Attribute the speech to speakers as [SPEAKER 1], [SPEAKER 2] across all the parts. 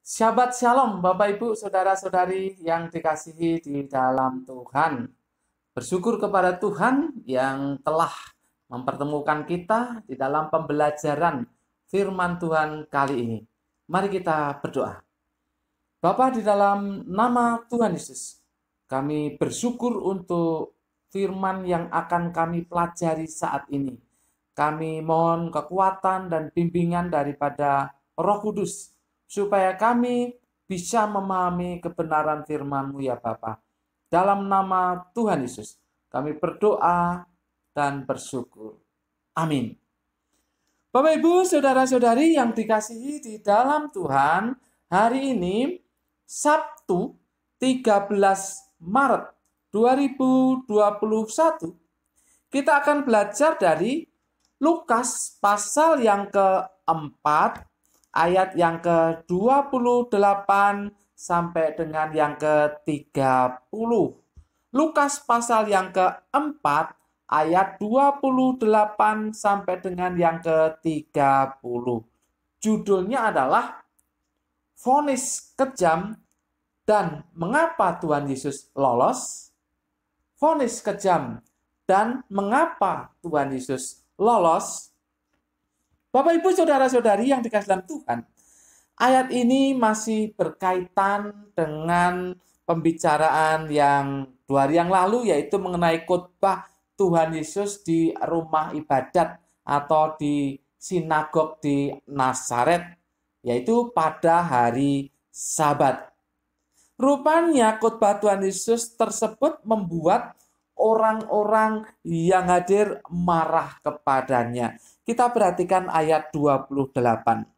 [SPEAKER 1] Shabbat Shalom Bapak Ibu Saudara-saudari yang dikasihi di dalam Tuhan. Bersyukur kepada Tuhan yang telah mempertemukan kita di dalam pembelajaran firman Tuhan kali ini. Mari kita berdoa. Bapa, di dalam nama Tuhan Yesus, kami bersyukur untuk firman yang akan kami pelajari saat ini. Kami mohon kekuatan dan bimbingan daripada Roh Kudus, supaya kami bisa memahami kebenaran firman-Mu ya Bapa. Dalam nama Tuhan Yesus, kami berdoa dan bersyukur. Amin. Bapak Ibu, Saudara-saudari yang dikasihi di dalam Tuhan, hari ini Sabtu 13 Maret 2021, kita akan belajar dari Lukas pasal yang keempat, ayat yang ke-28 sampai dengan yang ke-30. Lukas pasal yang keempat, ayat 28 sampai dengan yang ke-30. Judulnya adalah Vonis Kejam dan Mengapa Tuhan Yesus Lolos. Vonis kejam dan mengapa Tuhan Yesus lolos. Bapak Ibu Saudara-saudari yang dikasihi dalam Tuhan, ayat ini masih berkaitan dengan pembicaraan yang 2 hari yang lalu, yaitu mengenai khotbah Tuhan Yesus di rumah ibadat atau di sinagog di Nazaret, yaitu pada hari Sabat. Rupanya khotbah Tuhan Yesus tersebut membuat orang-orang yang hadir marah kepadanya. Kita perhatikan ayat 28.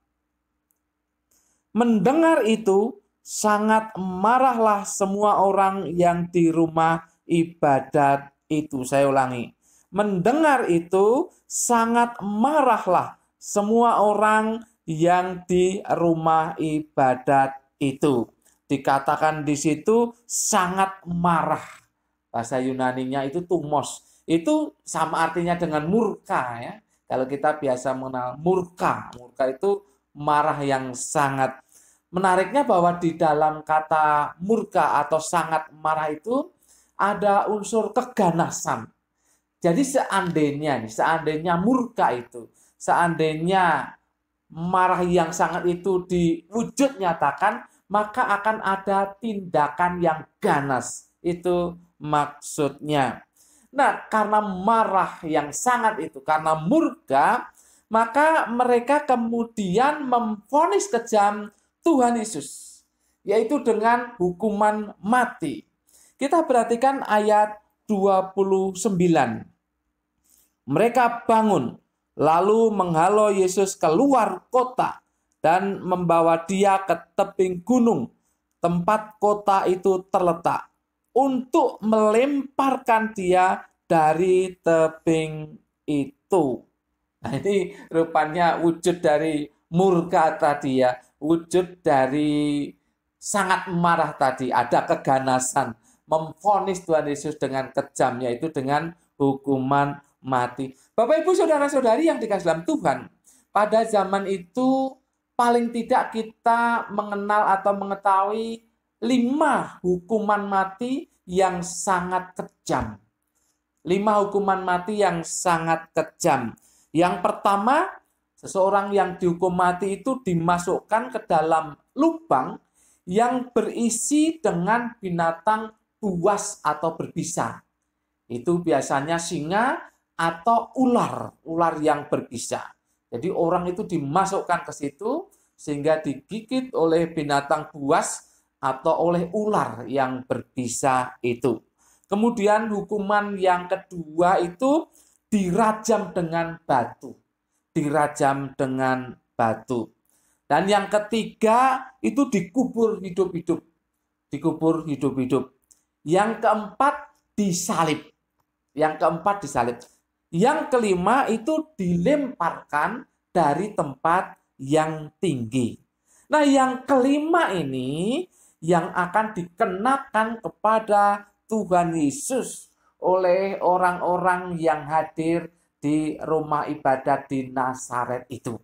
[SPEAKER 1] Mendengar itu, sangat marahlah semua orang yang di rumah ibadat itu. Saya ulangi. Mendengar itu, sangat marahlah semua orang yang di rumah ibadat itu. Dikatakan di situ sangat marah. Bahasa Yunaninya itu tumos. Itu sama artinya dengan murka ya. Kalau kita biasa mengenal murka. Murka itu marah yang sangat. Menariknya bahwa di dalam kata murka atau sangat marah itu ada unsur keganasan. Jadi seandainya murka itu, seandainya marah yang sangat itu diwujud nyatakan, maka akan ada tindakan yang ganas. Itu maksudnya. Nah, karena marah yang sangat itu, karena murka, maka mereka kemudian memvonis kejam Tuhan Yesus, yaitu dengan hukuman mati. Kita perhatikan ayat 29. Mereka bangun, lalu menghalau Yesus keluar kota dan membawa dia ke tebing gunung, tempat kota itu terletak, untuk melemparkan dia dari tebing itu. Nah, ini rupanya wujud dari murka tadi ya, wujud dari sangat marah tadi, ada keganasan, memvonis Tuhan Yesus dengan kejam, yaitu dengan hukuman mati. Bapak Ibu Saudara-saudari yang dikasihi dalam Tuhan, pada zaman itu paling tidak kita mengenal atau mengetahui 5 hukuman mati yang sangat kejam. 5 hukuman mati yang sangat kejam. Yang pertama, seseorang yang dihukum mati itu dimasukkan ke dalam lubang yang berisi dengan binatang buas atau berbisa. Itu biasanya singa atau ular yang berbisa. Jadi orang itu dimasukkan ke situ sehingga digigit oleh binatang buas atau oleh ular yang berbisa itu. Kemudian hukuman yang kedua itu dirajam dengan batu. Dirajam dengan batu. Dan yang ketiga itu dikubur hidup-hidup. Dikubur hidup-hidup. Yang keempat disalib. Yang kelima itu dilemparkan dari tempat yang tinggi. Nah, yang kelima ini yang akan dikenakan kepada Tuhan Yesus oleh orang-orang yang hadir di rumah ibadat di Nazaret itu.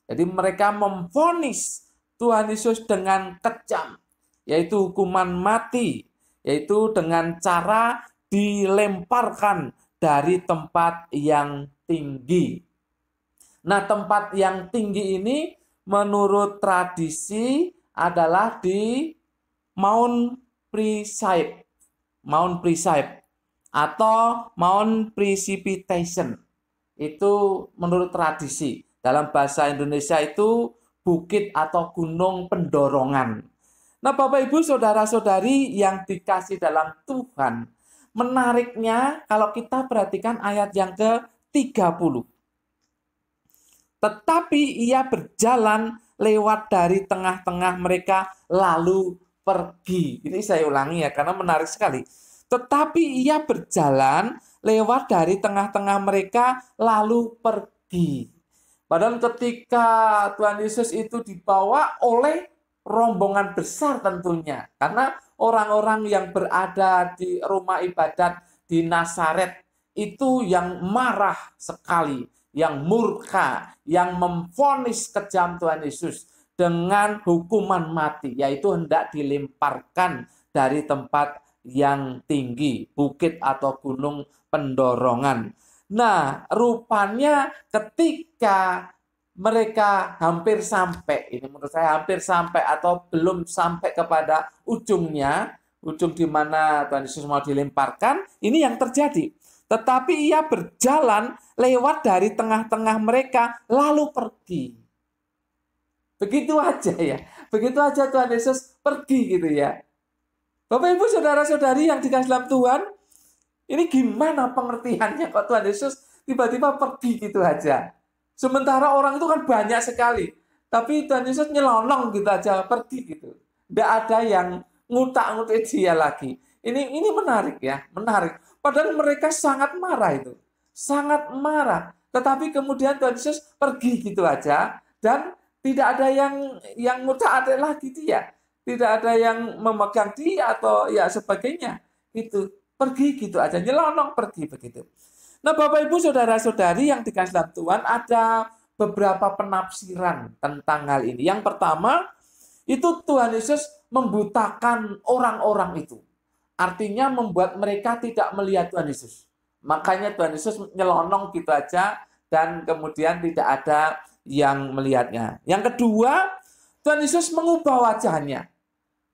[SPEAKER 1] Jadi mereka memvonis Tuhan Yesus dengan kejam, yaitu hukuman mati, yaitu dengan cara dilemparkan dari tempat yang tinggi. Nah, tempat yang tinggi ini menurut tradisi adalah di Mount Precipice, Mount Precipice atau Mount Precipitation. Itu menurut tradisi. Dalam bahasa Indonesia itu bukit atau gunung pendorongan. Nah, Bapak Ibu saudara-saudari yang dikasih dalam Tuhan, menariknya kalau kita perhatikan ayat yang ke-30. Tetapi ia berjalan lewat dari tengah-tengah mereka lalu pergi. Ini saya ulangi ya karena menarik sekali. Tetapi ia berjalan lewat dari tengah-tengah mereka lalu pergi. Padahal ketika Tuhan Yesus itu dibawa oleh rombongan besar tentunya. Karena orang-orang yang berada di rumah ibadat di Nazaret itu yang marah sekali, yang murka, yang memvonis kejam Tuhan Yesus dengan hukuman mati, yaitu hendak dilemparkan dari tempat yang tinggi, bukit atau gunung pendorongan. Nah, rupanya ketika mereka hampir sampai, ini menurut saya hampir sampai atau belum sampai kepada ujungnya, ujung di mana Tuhan Yesus mau dilemparkan, ini yang terjadi. Tetapi ia berjalan lewat dari tengah-tengah mereka lalu pergi. Begitu aja ya. Begitu aja Tuhan Yesus pergi gitu ya. Bapak Ibu saudara-saudari yang dikasih dalam Tuhan, ini gimana pengertiannya kok Tuhan Yesus tiba-tiba pergi gitu aja. Sementara orang itu kan banyak sekali. Tapi Tuhan Yesus nyelonong gitu aja pergi gitu. Tidak ada yang ngutak-ngutik dia lagi. Ini menarik ya, menarik. Padahal mereka sangat marah itu. Sangat marah. Tetapi kemudian Tuhan Yesus pergi gitu aja. Dan tidak ada yang ngutak-ngutik lagi dia. Tidak ada yang memegang dia atau ya sebagainya. Itu pergi gitu aja. Nyelonong pergi begitu. Nah, Bapak Ibu saudara-saudari yang dikasih dalam Tuhan, ada beberapa penafsiran tentang hal ini. Yang pertama, itu Tuhan Yesus membutakan orang-orang itu. Artinya membuat mereka tidak melihat Tuhan Yesus. Makanya Tuhan Yesus nyelonong gitu aja dan kemudian tidak ada yang melihatnya. Yang kedua, Tuhan Yesus mengubah wajahnya.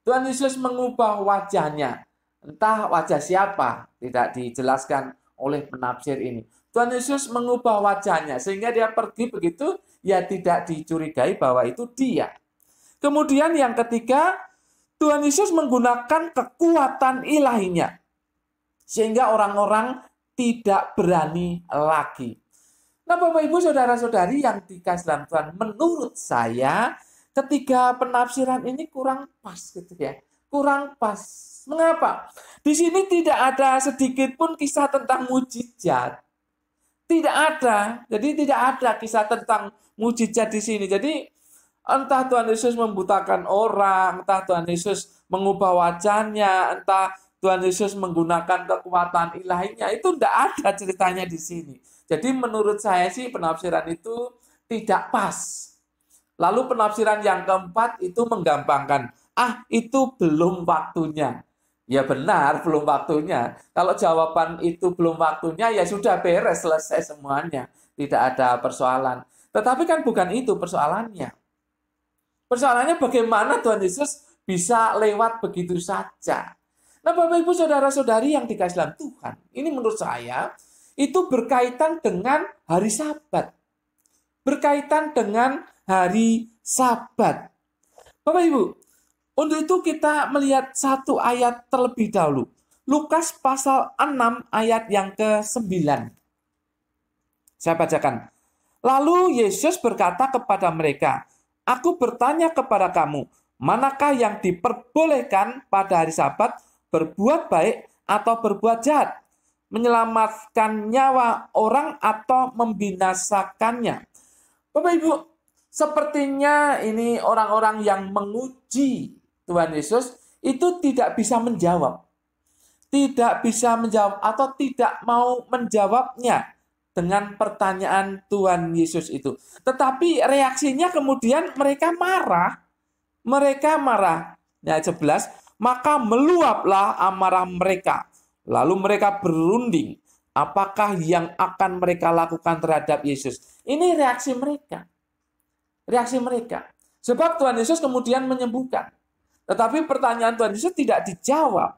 [SPEAKER 1] Tuhan Yesus mengubah wajahnya. Entah wajah siapa, tidak dijelaskan oleh penafsir ini. Tuhan Yesus mengubah wajahnya sehingga dia pergi begitu ya tidak dicurigai bahwa itu dia. Kemudian yang ketiga, Tuhan Yesus menggunakan kekuatan ilahinya sehingga orang-orang tidak berani lagi. Nah, Bapak Ibu saudara-saudari yang dikasih dalam Tuhan, menurut saya ketiga penafsiran ini kurang pas gitu ya. Kurang pas. Mengapa? Di sini tidak ada sedikit pun kisah tentang mujizat. Tidak ada. Jadi tidak ada kisah tentang mujizat di sini. Jadi entah Tuhan Yesus membutakan orang, entah Tuhan Yesus mengubah wajahnya, entah Tuhan Yesus menggunakan kekuatan ilahinya, itu tidak ada ceritanya di sini. Jadi menurut saya sih penafsiran itu tidak pas. Lalu penafsiran yang keempat itu menggampangkan. Itu belum waktunya. Ya benar, belum waktunya. Kalau jawaban itu belum waktunya, ya sudah beres, selesai semuanya. Tidak ada persoalan. Tetapi kan bukan itu persoalannya. Persoalannya bagaimana Tuhan Yesus bisa lewat begitu saja. Nah, Bapak Ibu saudara-saudari yang dikasih dalam Tuhan, ini menurut saya itu berkaitan dengan hari Sabat. Berkaitan dengan hari Sabat. Bapak Ibu, untuk itu kita melihat satu ayat terlebih dahulu. Lukas pasal 6 ayat yang ke-9. Saya bacakan. Lalu Yesus berkata kepada mereka, "Aku bertanya kepada kamu, manakah yang diperbolehkan pada hari Sabat, berbuat baik atau berbuat jahat? Menyelamatkan nyawa orang atau membinasakannya?" Bapak Ibu, sepertinya ini orang-orang yang menguji Tuhan Yesus itu tidak bisa menjawab. Tidak bisa menjawab atau tidak mau menjawabnya dengan pertanyaan Tuhan Yesus itu. Tetapi reaksinya kemudian mereka marah. Mereka marah. Ayat 11, maka meluaplah amarah mereka. Lalu mereka berunding. Apakah yang akan mereka lakukan terhadap Yesus? Ini reaksi mereka. Reaksi mereka. Sebab Tuhan Yesus kemudian menyembuhkan. Tetapi pertanyaan Tuhan Yesus tidak dijawab.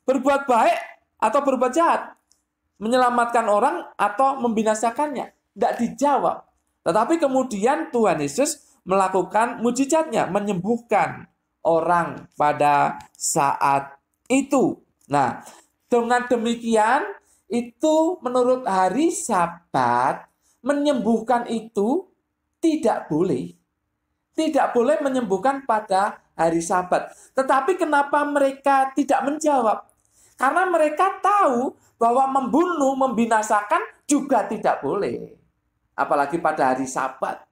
[SPEAKER 1] Berbuat baik atau berbuat jahat? Menyelamatkan orang atau membinasakannya? Tidak dijawab. Tetapi kemudian Tuhan Yesus melakukan mujizatnya, menyembuhkan orang pada saat itu. Nah, dengan demikian, itu menurut hari Sabat, menyembuhkan itu tidak boleh. Tidak boleh menyembuhkan pada hari Sabat. Tetapi kenapa mereka tidak menjawab? Karena mereka tahu bahwa membunuh, membinasakan juga tidak boleh. Apalagi pada hari Sabat.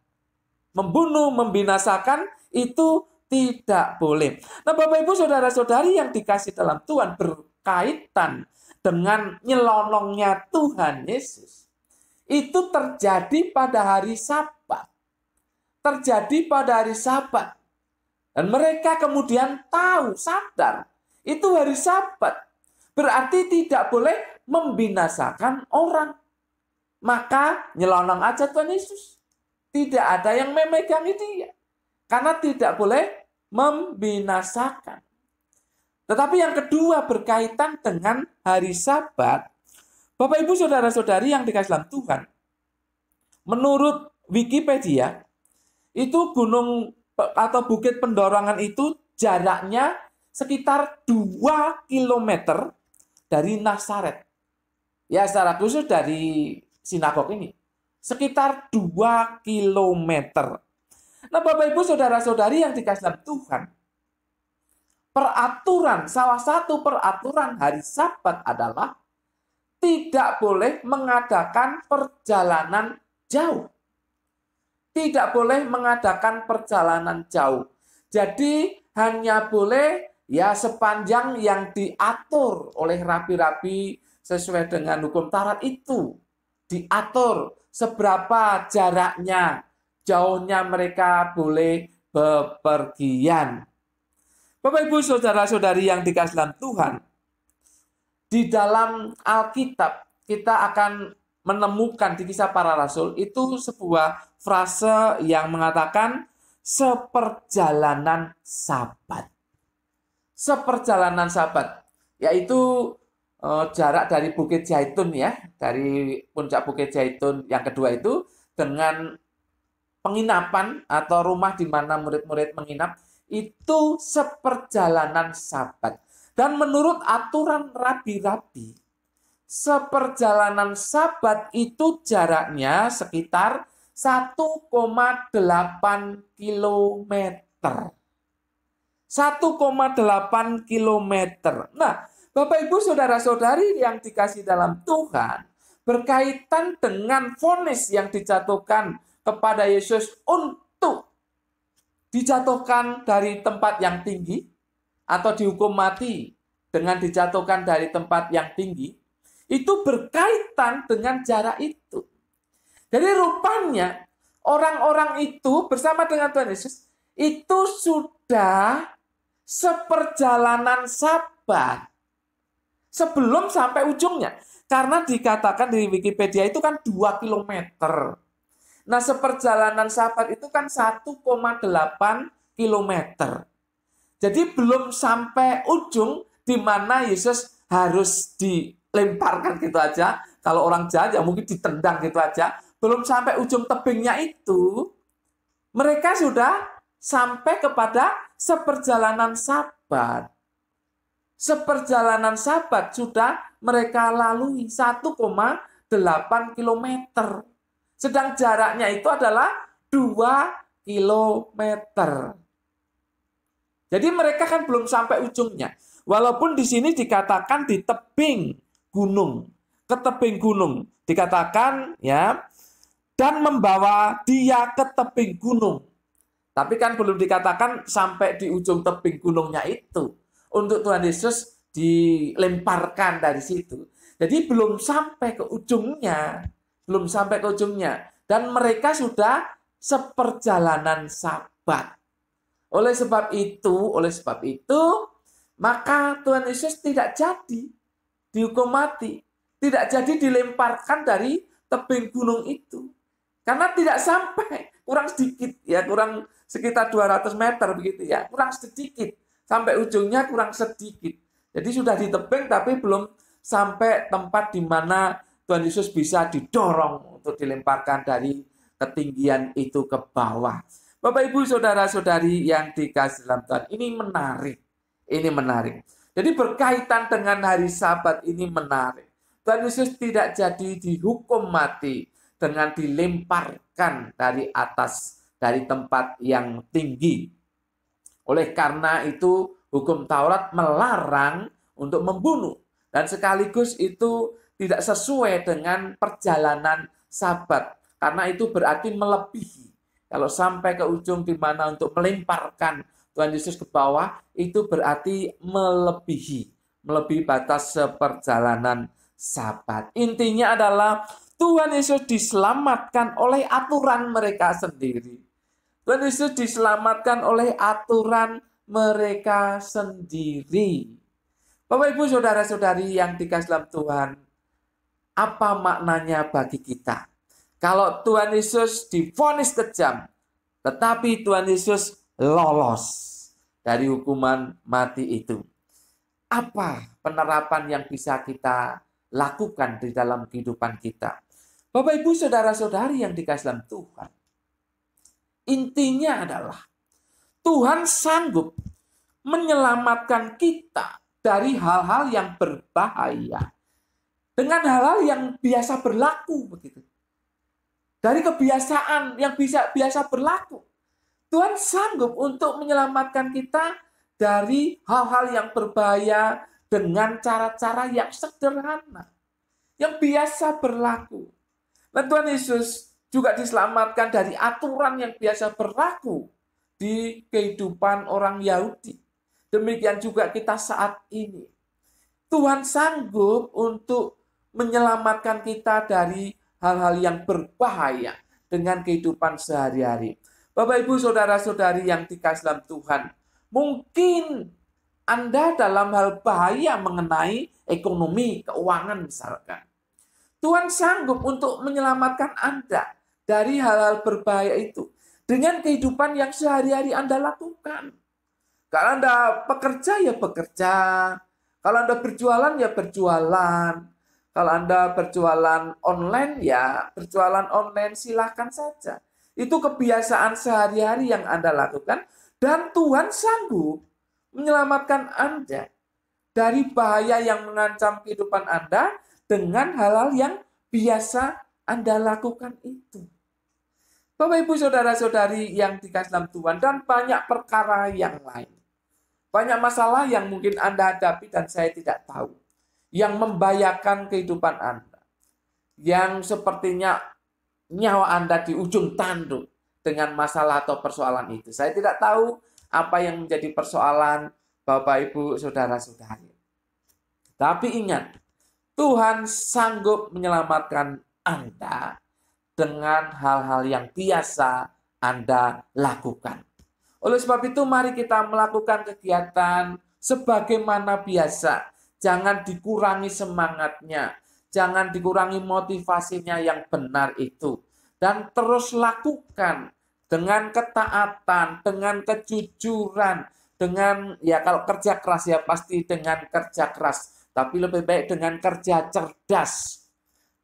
[SPEAKER 1] Membunuh, membinasakan itu tidak boleh. Nah, Bapak Ibu saudara-saudari yang dikasih dalam Tuhan, berkaitan dengan nyelonongnya Tuhan Yesus. Itu terjadi pada hari Sabat. Terjadi pada hari Sabat. Dan mereka kemudian tahu, sadar, itu hari Sabat. Berarti tidak boleh membinasakan orang. Maka nyelonong aja Tuhan Yesus. Tidak ada yang memegangi dia. Karena tidak boleh membinasakan. Tetapi yang kedua berkaitan dengan hari Sabat. Bapak Ibu saudara-saudari yang dikasih dalam Tuhan. Menurut Wikipedia, itu gunung atau bukit pendorongan itu jaraknya sekitar 2 kilometer dari Nazaret. Ya, secara khusus dari sinagog ini. Sekitar 2 kilometer. Nah, Bapak Ibu saudara-saudari yang dikasih dalam Tuhan, peraturan, salah satu peraturan hari Sabat adalah tidak boleh mengadakan perjalanan jauh. Tidak boleh mengadakan perjalanan jauh. Jadi hanya boleh ya sepanjang yang diatur oleh rabi-rabi sesuai dengan hukum Taurat itu. Diatur seberapa jaraknya, jauhnya mereka boleh bepergian. Bapak Ibu saudara-saudari yang dikasih dalam Tuhan, di dalam Alkitab kita akan menemukan di Kisah Para Rasul itu sebuah frase yang mengatakan seperjalanan Sabat. Seperjalanan Sabat, yaitu jarak dari Bukit Zaitun ya, dari puncak Bukit Zaitun yang kedua itu dengan penginapan atau rumah di mana murid-murid menginap, itu seperjalanan Sabat. Dan menurut aturan rabi-rabi, seperjalanan Sabat itu jaraknya sekitar 1,8 kilometer. 1,8 kilometer. Nah, Bapak Ibu saudara-saudari yang dikasih dalam Tuhan, berkaitan dengan vonis yang dijatuhkan kepada Yesus untuk dijatuhkan dari tempat yang tinggi atau dihukum mati dengan dijatuhkan dari tempat yang tinggi, itu berkaitan dengan jarak itu. Jadi rupanya orang-orang itu bersama dengan Tuhan Yesus itu sudah seperjalanan Sabat sebelum sampai ujungnya. Karena dikatakan di Wikipedia itu kan 2 kilometer. Nah, seperjalanan Sabat itu kan 1,8 kilometer. Jadi belum sampai ujung di mana Yesus harus dilemparkan gitu aja. Kalau orang jahat ya mungkin ditendang gitu aja. Belum sampai ujung tebingnya itu, mereka sudah sampai kepada seperjalanan Sabat. Seperjalanan Sabat sudah mereka lalui 1,8 kilometer. Sedang jaraknya itu adalah 2 kilometer. Jadi mereka kan belum sampai ujungnya. Walaupun di sini dikatakan di tebing gunung. Ke tebing gunung. Dikatakan ya, dan membawa dia ke tebing gunung. Tapi kan belum dikatakan sampai di ujung tebing gunungnya itu. Untuk Tuhan Yesus dilemparkan dari situ. Jadi belum sampai ke ujungnya. Belum sampai ke ujungnya. Dan mereka sudah seperjalanan Sabat. Oleh sebab itu, maka Tuhan Yesus tidak jadi dihukum mati, tidak jadi dilemparkan dari tebing gunung itu. Karena tidak sampai, kurang sedikit ya, kurang sekitar 200 meter begitu ya, kurang sedikit. Sampai ujungnya kurang sedikit. Jadi sudah di tebing tapi belum sampai tempat di mana Tuhan Yesus bisa didorong untuk dilemparkan dari ketinggian itu ke bawah. Bapak Ibu saudara-saudari yang dikasihi dalam Tuhan, ini menarik. Ini menarik. Jadi berkaitan dengan hari Sabat ini menarik. Tuhan Yesus tidak jadi dihukum mati dengan dilemparkan dari atas, dari tempat yang tinggi. Oleh karena itu, hukum Taurat melarang untuk membunuh. Dan sekaligus itu tidak sesuai dengan perjalanan Sabat. Karena itu berarti melebihi. Kalau sampai ke ujung di mana untuk melemparkan Tuhan Yesus ke bawah, itu berarti melebihi batas perjalanan Sabat. Intinya adalah Tuhan Yesus diselamatkan oleh aturan mereka sendiri. Tuhan Yesus diselamatkan oleh aturan mereka sendiri. Bapak Ibu saudara-saudari yang dikasihi dalam Tuhan, apa maknanya bagi kita? Kalau Tuhan Yesus divonis kejam, tetapi Tuhan Yesus lolos dari hukuman mati itu. Apa penerapan yang bisa kita lakukan di dalam kehidupan kita? Bapak Ibu saudara-saudari yang dikasihi dalam Tuhan, intinya adalah Tuhan sanggup menyelamatkan kita dari hal-hal yang berbahaya dengan hal-hal yang biasa berlaku begitu. Dari kebiasaan yang biasa berlaku. Tuhan sanggup untuk menyelamatkan kita dari hal-hal yang berbahaya dengan cara-cara yang sederhana, yang biasa berlaku. Dan Tuhan Yesus juga diselamatkan dari aturan yang biasa berlaku di kehidupan orang Yahudi. Demikian juga kita saat ini. Tuhan sanggup untuk menyelamatkan kita dari hal-hal yang berbahaya dengan kehidupan sehari-hari. Bapak Ibu saudara-saudari yang dikasihi dalam Tuhan, mungkin Anda dalam hal bahaya mengenai ekonomi, keuangan misalkan. Tuhan sanggup untuk menyelamatkan Anda dari hal-hal berbahaya itu dengan kehidupan yang sehari-hari Anda lakukan. Kalau Anda bekerja ya bekerja, kalau Anda berjualan ya berjualan, kalau Anda berjualan online ya berjualan online, silahkan saja. Itu kebiasaan sehari-hari yang Anda lakukan dan Tuhan sanggup menyelamatkan Anda dari bahaya yang mengancam kehidupan Anda dengan hal-hal yang biasa Anda lakukan itu. Bapak Ibu saudara-saudari yang dikasihi dalam Tuhan, dan banyak perkara yang lain. Banyak masalah yang mungkin Anda hadapi dan saya tidak tahu. Yang membahayakan kehidupan Anda. Yang sepertinya nyawa Anda di ujung tanduk dengan masalah atau persoalan itu. Saya tidak tahu apa yang menjadi persoalan Bapak Ibu saudara-saudari. Tapi ingat, Tuhan sanggup menyelamatkan Anda dengan hal-hal yang biasa Anda lakukan. Oleh sebab itu, mari kita melakukan kegiatan sebagaimana biasa. Jangan dikurangi semangatnya. Jangan dikurangi motivasinya yang benar itu. Dan terus lakukan dengan ketaatan, dengan kejujuran, dengan, ya kalau kerja keras ya pasti dengan kerja keras. Tapi lebih baik dengan kerja cerdas.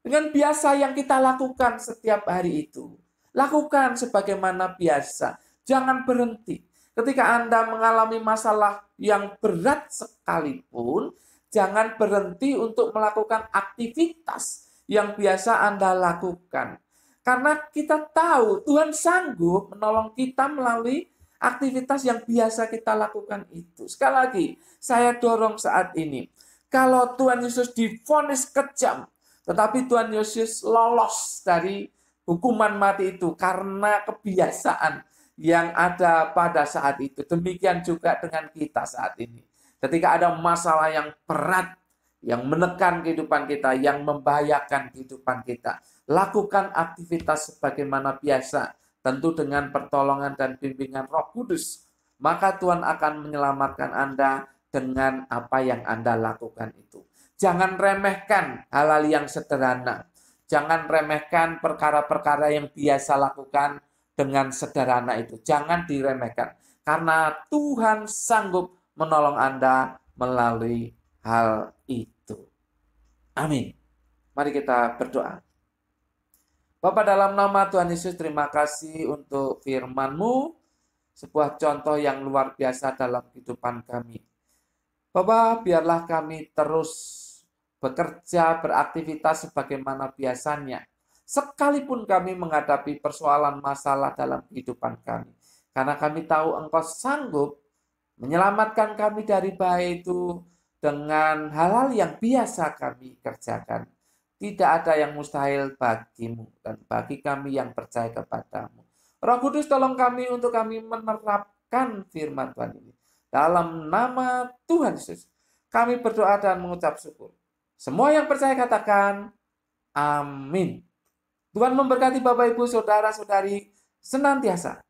[SPEAKER 1] Dengan biasa yang kita lakukan setiap hari itu. Lakukan sebagaimana biasa. Jangan berhenti. Ketika Anda mengalami masalah yang berat sekalipun, jangan berhenti untuk melakukan aktivitas yang biasa Anda lakukan. Karena kita tahu Tuhan sanggup menolong kita melalui aktivitas yang biasa kita lakukan itu. Sekali lagi, saya dorong saat ini. Kalau Tuhan Yesus divonis kejam, tetapi Tuhan Yesus lolos dari hukuman mati itu karena kebiasaan yang ada pada saat itu. Demikian juga dengan kita saat ini. Ketika ada masalah yang berat, yang menekan kehidupan kita, yang membahayakan kehidupan kita, lakukan aktivitas sebagaimana biasa, tentu dengan pertolongan dan bimbingan Roh Kudus. maka Tuhan akan menyelamatkan Anda dengan apa yang Anda lakukan itu. Jangan remehkan hal-hal yang sederhana. Jangan remehkan perkara-perkara yang biasa lakukan dengan sederhana itu. Jangan diremehkan. Karena Tuhan sanggup menolong Anda melalui hal itu. Amin. Mari kita berdoa. Bapa, dalam nama Tuhan Yesus, terima kasih untuk firman-Mu, sebuah contoh yang luar biasa dalam kehidupan kami. Bapa, biarlah kami terus bekerja, beraktivitas sebagaimana biasanya, sekalipun kami menghadapi persoalan masalah dalam kehidupan kami. Karena kami tahu Engkau sanggup menyelamatkan kami dari bahaya itu dengan hal-hal yang biasa kami kerjakan. Tidak ada yang mustahil bagimu dan bagi kami yang percaya kepadamu. Roh Kudus, tolong kami untuk kami menerapkan firman Tuhan ini. Dalam nama Tuhan Yesus, kami berdoa dan mengucap syukur. Semua yang percaya katakan, amin. Tuhan memberkati Bapak, Ibu, Saudara-saudari senantiasa